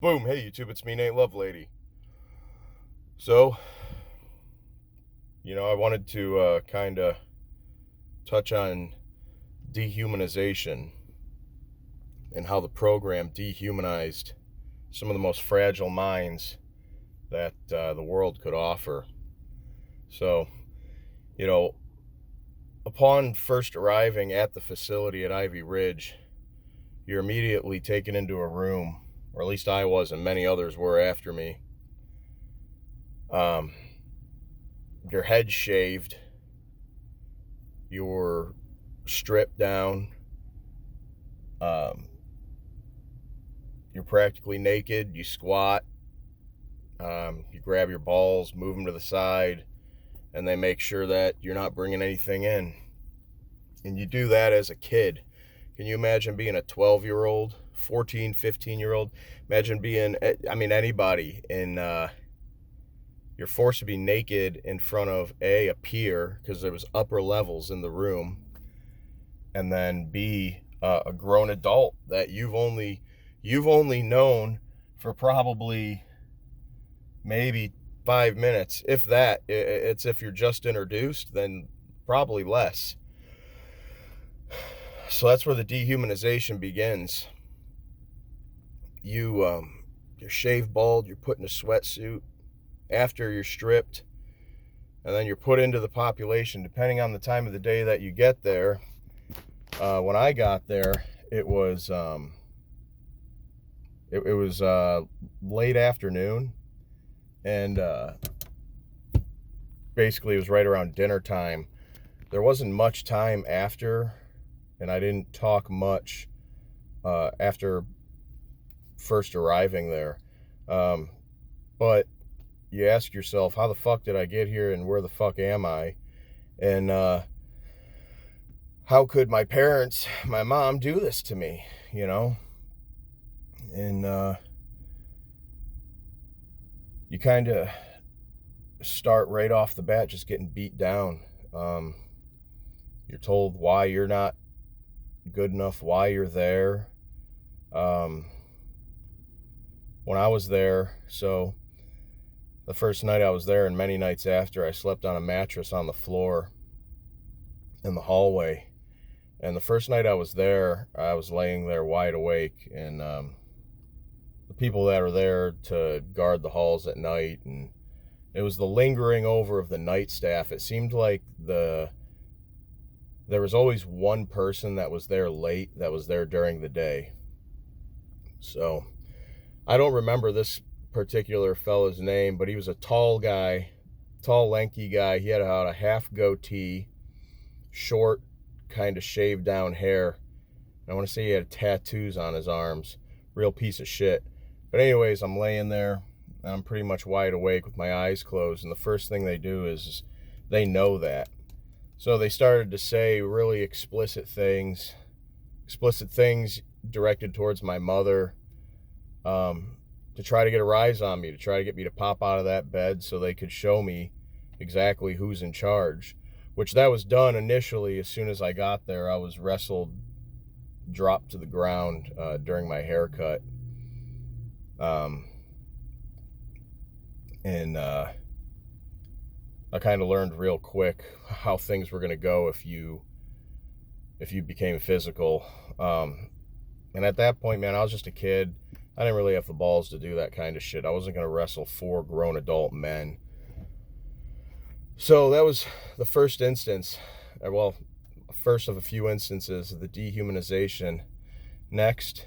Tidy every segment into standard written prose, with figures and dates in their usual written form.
Boom, hey YouTube, it's me, Nate Lovelady. So, I wanted to kind of touch on dehumanization and how the program dehumanized some of the most fragile minds that the world could offer. So, you know, upon first arriving at the facility at Ivy Ridge, you're immediately taken into a room, or at least I was, and many others were after me. Your head shaved, you're stripped down, you're practically naked, you squat, you grab your balls, move them to the side, and they make sure that you're not bringing anything in. And you do that as a kid. Can you imagine being a 12-year-old, 14, 15-year-old? Imagine being, anybody in, you're forced to be naked in front of a peer, because there was upper levels in the room, and then B, a grown adult that you've only known for probably maybe 5 minutes, if that. It's if you're just introduced, then probably less. So that's where the dehumanization begins. You're shaved bald, you're put in a sweatsuit after you're stripped, and then you're put into the population depending on the time of the day that you get there. When I got there, it was late afternoon, and basically it was right around dinner time. There wasn't much time after, and I didn't talk much after first arriving there. But you ask yourself, how the fuck did I get here, and where the fuck am I? And how could my parents, my mom, do this to me, And you kind of start right off the bat just getting beat down. You're told why you're not good enough, why you're there. When I was there, so the first night I was there, and many nights after, I slept on a mattress on the floor in the hallway. And the first night I was there, I was laying there wide awake, and the people that were there to guard the halls at night, and it was the lingering over of the night staff. It seemed like there was always one person that was there late, that was there during the day. So I don't remember this particular fella's name, but he was a tall guy, tall, lanky guy. He had about a half goatee, short, kind of shaved down hair. I want to say he had tattoos on his arms. Real piece of shit. But anyways, I'm laying there, and I'm pretty much wide awake with my eyes closed, and the first thing they do is they know that. So they started to say really explicit things directed towards my mother, to try to get a rise on me, to try to get me to pop out of that bed so they could show me exactly who's in charge, which that was done initially. As soon as I got there, I was wrestled, dropped to the ground during my haircut. And I kind of learned real quick how things were going to go if you became physical. And at that point, man, I was just a kid. I didn't really have the balls to do that kind of shit. I wasn't going to wrestle 4 grown adult men. So that was the first instance, well, first of a few instances of the dehumanization. Next,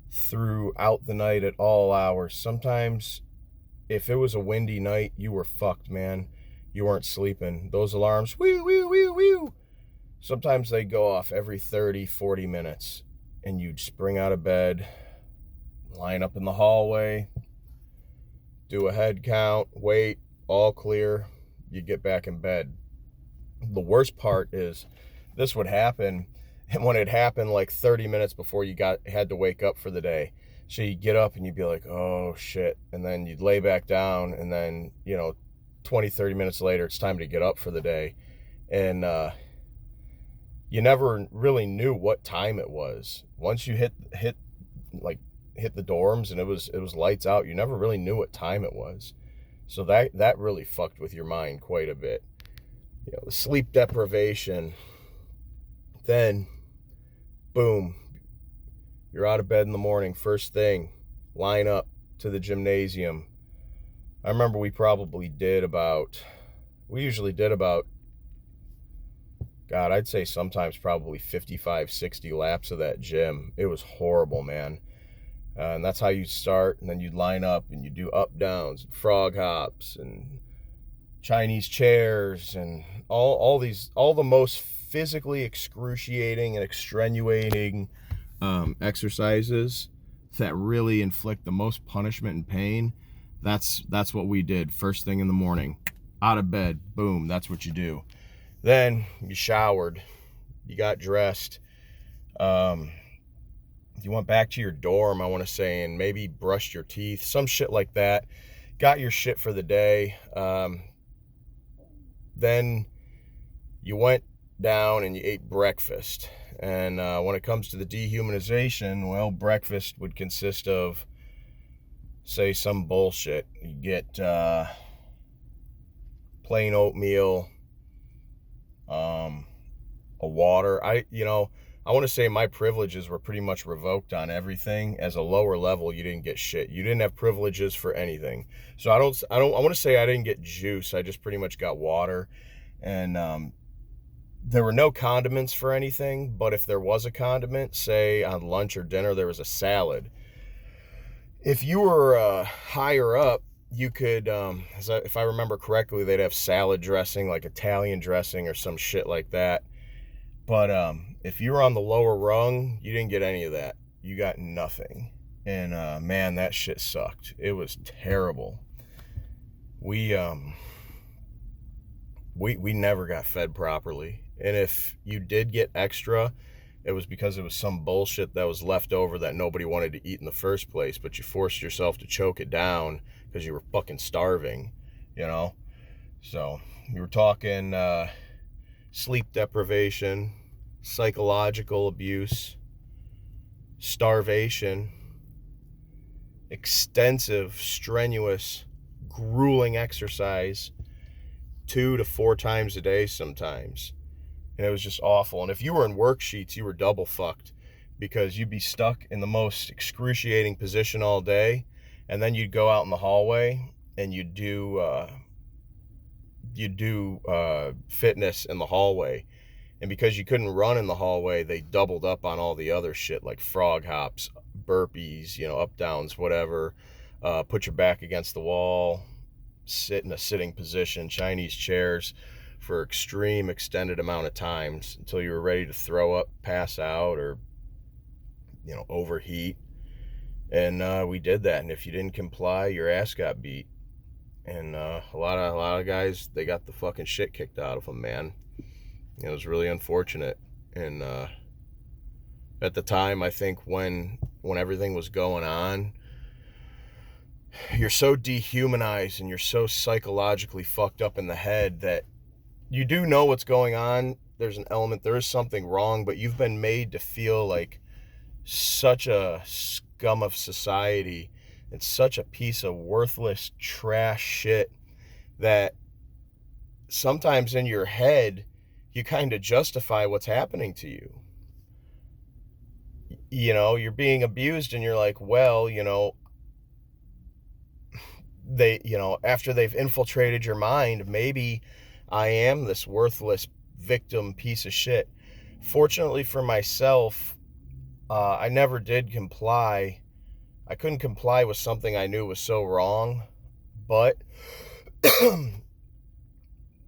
throughout the night at all hours, sometimes if it was a windy night, you were fucked, man. You weren't sleeping. Those alarms, woo, woo, woo, woo. Sometimes they go off every 30, 40 minutes, and you'd spring out of bed, line up in the hallway, do a head count, wait, all clear, you get back in bed. The worst part is this would happen, and when it happened like 30 minutes before you had to wake up for the day. So you'd get up and you'd be like, oh shit, and then you'd lay back down, and then 20, 30 minutes later it's time to get up for the day. And you never really knew what time it was. Once you hit like hit the dorms, and it was lights out. You never really knew what time it was. So that really fucked with your mind quite a bit. The sleep deprivation. Then, boom, you're out of bed in the morning. First thing, line up to the gymnasium. I remember we usually did about, God, I'd say sometimes probably 55, 60 laps of that gym. It was horrible, man. And that's how you'd start, and then you'd line up and you'd do up downs, and frog hops, and Chinese chairs, and all the most physically excruciating and extenuating exercises that really inflict the most punishment and pain. That's what we did first thing in the morning. Out of bed, boom, that's what you do. Then you showered, you got dressed, you went back to your dorm, I want to say, and maybe brushed your teeth, some shit like that. Got your shit for the day. Then you went down and you ate breakfast. And when it comes to the dehumanization, well, breakfast would consist of, say, some bullshit. You get plain oatmeal, a water. I want to say my privileges were pretty much revoked on everything. As a lower level, you didn't get shit. You didn't have privileges for anything. So I want to say I didn't get juice. I just pretty much got water. And there were no condiments for anything, but if there was a condiment, say on lunch or dinner, there was a salad. If you were higher up, you could, if I remember correctly, they'd have salad dressing, like Italian dressing or some shit like that. But if you were on the lower rung, you didn't get any of that. You got nothing. And man, that shit sucked. It was terrible. We never got fed properly. And if you did get extra, it was because it was some bullshit that was left over that nobody wanted to eat in the first place, but you forced yourself to choke it down because you were fucking starving, So we were talking sleep deprivation, psychological abuse, starvation, extensive, strenuous, grueling exercise 2 to 4 times a day sometimes. And it was just awful. And if you were in worksheets, you were double fucked, because you'd be stuck in the most excruciating position all day, and then you'd go out in the hallway and you'd do fitness in the hallway. And because you couldn't run in the hallway, they doubled up on all the other shit, like frog hops, burpees, up downs, whatever. Put your back against the wall, sit in a sitting position, Chinese chairs for extreme extended amount of times until you were ready to throw up, pass out, or overheat. And we did that, and if you didn't comply, your ass got beat. And a lot of guys, they got the fucking shit kicked out of them, man. It was really unfortunate. And at the time, I think when everything was going on, you're so dehumanized and you're so psychologically fucked up in the head that you do know what's going on. There is something wrong, but you've been made to feel like such a scum of society and such a piece of worthless trash shit that sometimes in your head, you kind of justify what's happening to you. You're being abused and you're like, well, they, after they've infiltrated your mind, maybe I am this worthless victim piece of shit. Fortunately for myself, I never did comply. I couldn't comply with something I knew was so wrong, but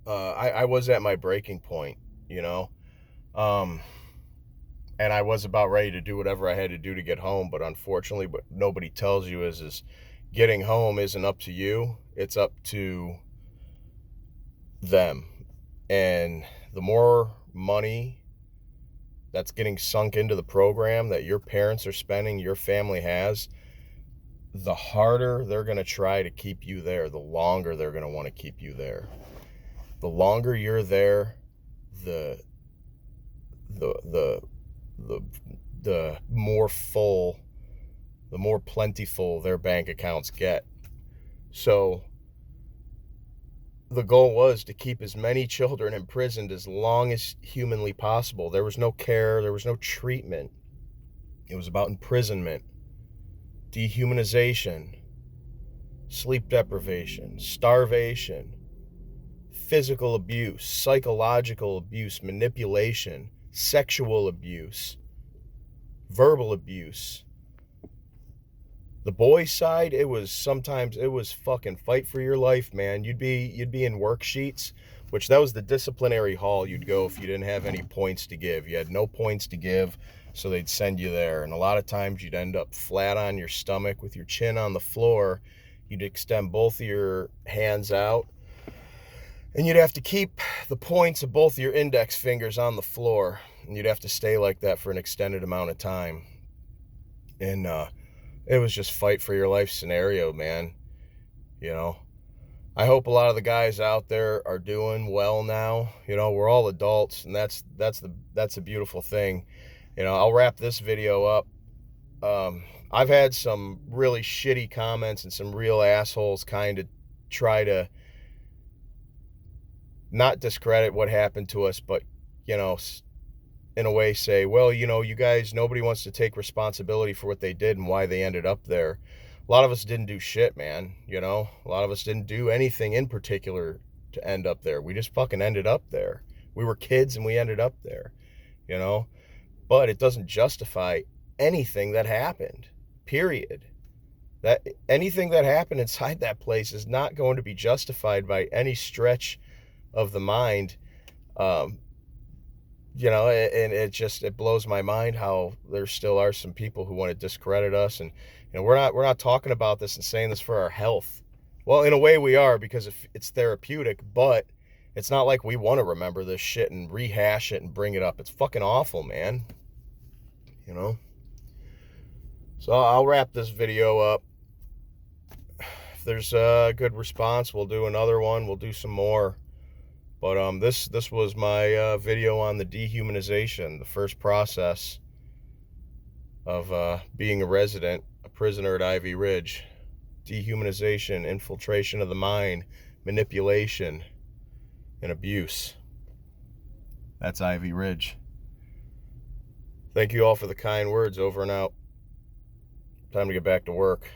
I was at my breaking point, and I was about ready to do whatever I had to do to get home. But unfortunately, what nobody tells you is getting home isn't up to you. It's up to them. And the more money that's getting sunk into the program that your parents are spending, your family has, the harder they're going to try to keep you there, the longer they're going to want to keep you there. The longer you're there, the more full the more plentiful their bank accounts get. So the goal was to keep as many children imprisoned as long as humanly possible. There was no care, there was no treatment. It was about imprisonment, dehumanization, sleep deprivation, starvation, physical abuse, psychological abuse, manipulation, sexual abuse, verbal abuse. The boys' side, it was fucking fight for your life, man. You'd be in worksheets, which that was the disciplinary hall you'd go if you didn't have any points to give. You had no points to give, so they'd send you there. And a lot of times you'd end up flat on your stomach with your chin on the floor. You'd extend both of your hands out, and you'd have to keep the points of both of your index fingers on the floor. And you'd have to stay like that for an extended amount of time. And it was just fight for your life scenario, man. You know, I hope a lot of the guys out there are doing well now. You know, we're all adults, and that's a beautiful thing. You know, I'll wrap this video up. I've had some really shitty comments and some real assholes kind of try to not discredit what happened to us, but, you know, in a way say, well, you know, you guys, nobody wants to take responsibility for what they did and why they ended up there. A lot of us didn't do shit, man. You know, a lot of us didn't do anything in particular to end up there. We just fucking ended up there. We were kids and we ended up there, you know, but it doesn't justify anything that happened, period. That anything that happened inside that place is not going to be justified by any stretch of the mind. You know, and it blows my mind how there still are some people who want to discredit us. And, you know, we're not talking about this and saying this for our health. Well, in a way we are, because it's therapeutic, but it's not like we want to remember this shit and rehash it and bring it up. It's fucking awful, man. You know? So I'll wrap this video up. If there's a good response, we'll do another one. We'll do some more. But this was my video on the dehumanization, the first process of being a resident, a prisoner at Ivy Ridge. Dehumanization, infiltration of the mind, manipulation, and abuse. That's Ivy Ridge. Thank you all for the kind words. Over and out. Time to get back to work.